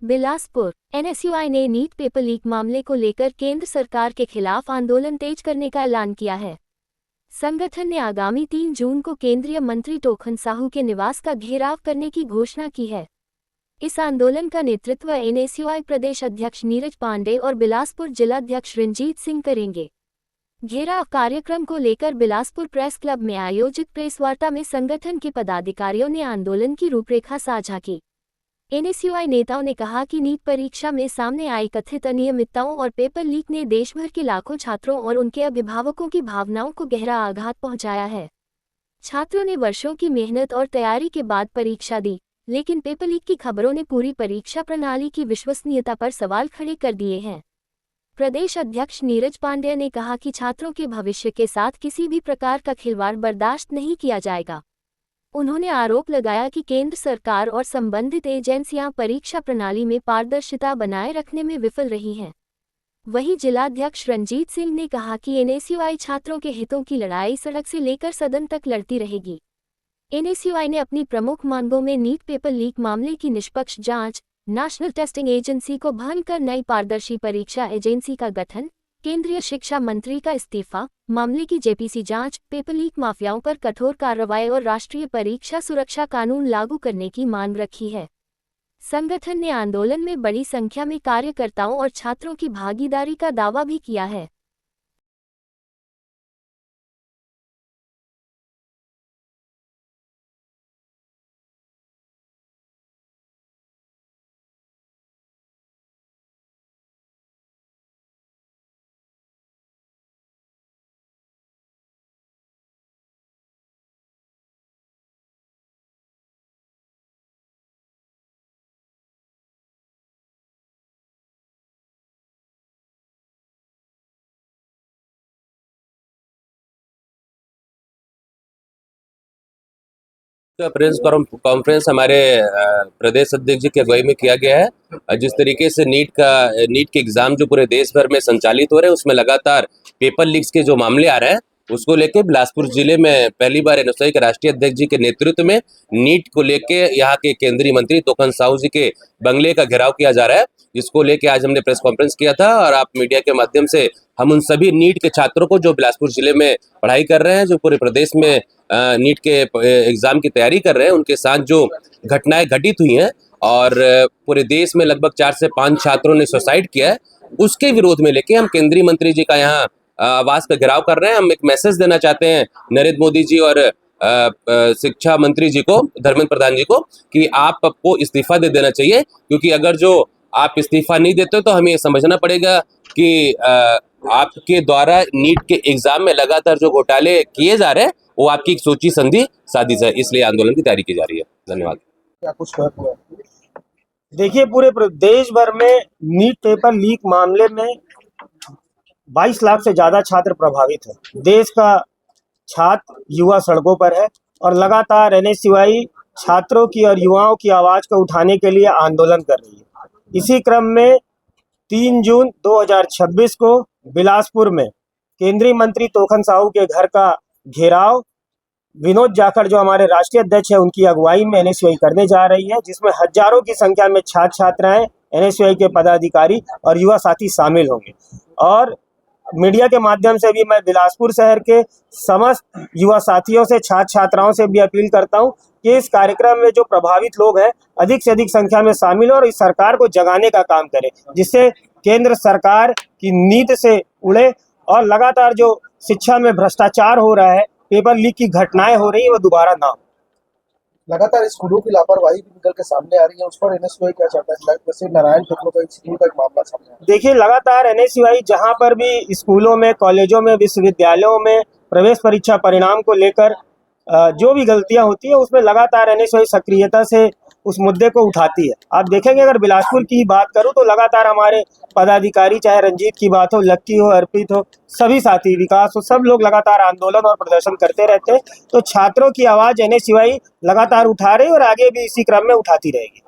Bilaspur NSUI ने NEET paper leak मामले को लेकर केंद्र सरकार के खिलाफ आंदोलन तेज करने का ऐलान किया है। संगठन ने आगामी 3 जून को केंद्रीय मंत्री टोकन साहू के निवास का घेराव करने की घोषणा की है। इस आंदोलन का नेतृत्व एनएसयूआई प्रदेश अध्यक्ष नीरज पांडे और बिलासपुर जिलाध्यक्ष रंजीत सिंह करेंगे। घेराव कार्यक्रम को लेकर बिलासपुर प्रेस क्लब में आयोजित प्रेस वार्ता में संगठन के पदाधिकारियों ने आंदोलन की रूपरेखा साझा की। एनएसयूआई नेताओं ने कहा कि नीट परीक्षा में सामने आई कथित अनियमितताओं और पेपर लीक ने देश भर के लाखों छात्रों और उनके अभिभावकों की भावनाओं को गहरा आघात पहुंचाया है। छात्रों ने वर्षों की मेहनत और तैयारी के बाद परीक्षा दी, लेकिन पेपर लीक की खबरों ने पूरी परीक्षा प्रणाली की विश्वसनीयता पर सवाल खड़े कर दिए हैं। प्रदेश अध्यक्ष नीरज पांडेय ने कहा कि छात्रों के भविष्य के साथ किसी भी प्रकार का खिलवाड़ बर्दाश्त नहीं किया जाएगा। उन्होंने आरोप लगाया कि केंद्र सरकार और संबंधित एजेंसियां परीक्षा प्रणाली में पारदर्शिता बनाए रखने में विफल रही हैं। वहीं जिलाध्यक्ष रंजीत सिंह ने कहा कि एनएसयूआई छात्रों के हितों की लड़ाई सड़क से लेकर सदन तक लड़ती रहेगी। एनएसयूआई ने अपनी प्रमुख मांगों में नीट पेपर लीक मामले की निष्पक्ष जांच, नेशनल टेस्टिंग एजेंसी को भंग कर नई पारदर्शी परीक्षा एजेंसी का गठन, केंद्रीय शिक्षा मंत्री का इस्तीफा, मामले की जेपीसी जांच, पेपर लीक माफियाओं पर कठोर कार्रवाई और राष्ट्रीय परीक्षा सुरक्षा कानून लागू करने की मांग रखी है। संगठन ने आंदोलन में बड़ी संख्या में कार्यकर्ताओं और छात्रों की भागीदारी का दावा भी किया है। प्रेस कॉन्फ्रेंस हमारे प्रदेश अध्यक्ष जी की अगुवाई में किया गया है। जिस तरीके से नीट के एग्जाम जो पूरे देश भर में संचालित हो रहे हैं, उसमें लगातार पेपर लीक्स के जो मामले आ रहे हैं, उसको लेके बिलासपुर जिले में पहली बार एनएसयूआई के राष्ट्रीय अध्यक्ष जी के नेतृत्व में नीट को लेके यहाँ के केंद्रीय मंत्री टोकन साहू जी के बंगले का घेराव किया जा रहा है, जिसको लेके आज हमने प्रेस कॉन्फ्रेंस किया था। और आप मीडिया के माध्यम से हम उन सभी नीट के छात्रों को जो बिलासपुर जिले में पढ़ाई कर रहे हैं, जो पूरे प्रदेश में नीट के एग्जाम की तैयारी कर रहे हैं, उनके साथ जो घटनाएं घटित हुई हैं और पूरे देश में लगभग 4 से 5 छात्रों ने सुसाइड किया है, उसके विरोध में लेके हम केंद्रीय मंत्री जी का यहाँ आवास का घेराव कर रहे हैं। हम एक मैसेज देना चाहते हैं नरेंद्र मोदी जी और शिक्षा मंत्री जी को, धर्मेंद्र प्रधान जी को, कि आपको इस्तीफा दे देना चाहिए, क्योंकि अगर जो आप इस्तीफा नहीं देते तो हमें समझना पड़ेगा कि आपके द्वारा नीट के एग्जाम में लगातार जो घोटाले किए जा रहे हैं वो आपकी एक सोची समझी साजिश है। इसलिए आंदोलन की तैयारी की जा रही है। धन्यवाद। क्या कुछ देखिए, पूरे देश भर में नीट पेपर लीक मामले में 22 लाख से ज्यादा छात्र प्रभावित है। देश का छात्र युवा सड़कों पर है और लगातार एनएसयूआई छात्रों की और युवाओं की आवाज को उठाने के लिए आंदोलन कर रही है। इसी क्रम में 3 जून 2026 को बिलासपुर में केंद्रीय मंत्री टोकन साहू के घर का घेराव विनोद जाखड़, जो हमारे राष्ट्रीय अध्यक्ष है, उनकी अगुवाई में एनएसयूआई करने जा रही है, जिसमें हजारों की संख्या में छात्र छात्राएं, एनएसयूआई के पदाधिकारी और युवा साथी शामिल होंगे। और मीडिया के माध्यम से भी मैं बिलासपुर शहर के समस्त युवा साथियों से, छात्र छात्राओं से भी अपील करता हूं कि इस कार्यक्रम में जो प्रभावित लोग हैं अधिक से अधिक संख्या में शामिल हो और इस सरकार को जगाने का काम करें, जिससे केंद्र सरकार की नीति से उड़े और लगातार जो शिक्षा में भ्रष्टाचार हो रहा है, पेपर लीक की घटनाएं हो रही है, वो दोबारा ना हो। लगातार स्कूलों की लापरवाही भी निकल के सामने आ रही है, उस पर एनएसयूआई क्या चाहता है? जैसे नारायण टेक्नोलॉजी स्कूल का एक मामला सामने आया। देखिए, लगातार एनएसयूआई जहां पर भी स्कूलों में, कॉलेजों में, विश्वविद्यालयों में प्रवेश परीक्षा परिणाम को लेकर जो भी गलतियां होती है, उसमें लगातार एनएसयूआई सक्रियता से उस मुद्दे को उठाती है। आप देखेंगे, अगर बिलासपुर की बात करूं तो लगातार हमारे पदाधिकारी, चाहे रंजीत की बात हो, लक्की हो, अर्पित हो, सभी साथी, विकास हो, सब लोग लगातार आंदोलन और प्रदर्शन करते रहते हैं। तो छात्रों की आवाज एनएसयूआई लगातार उठा रही है और आगे भी इसी क्रम में उठाती रहेगी।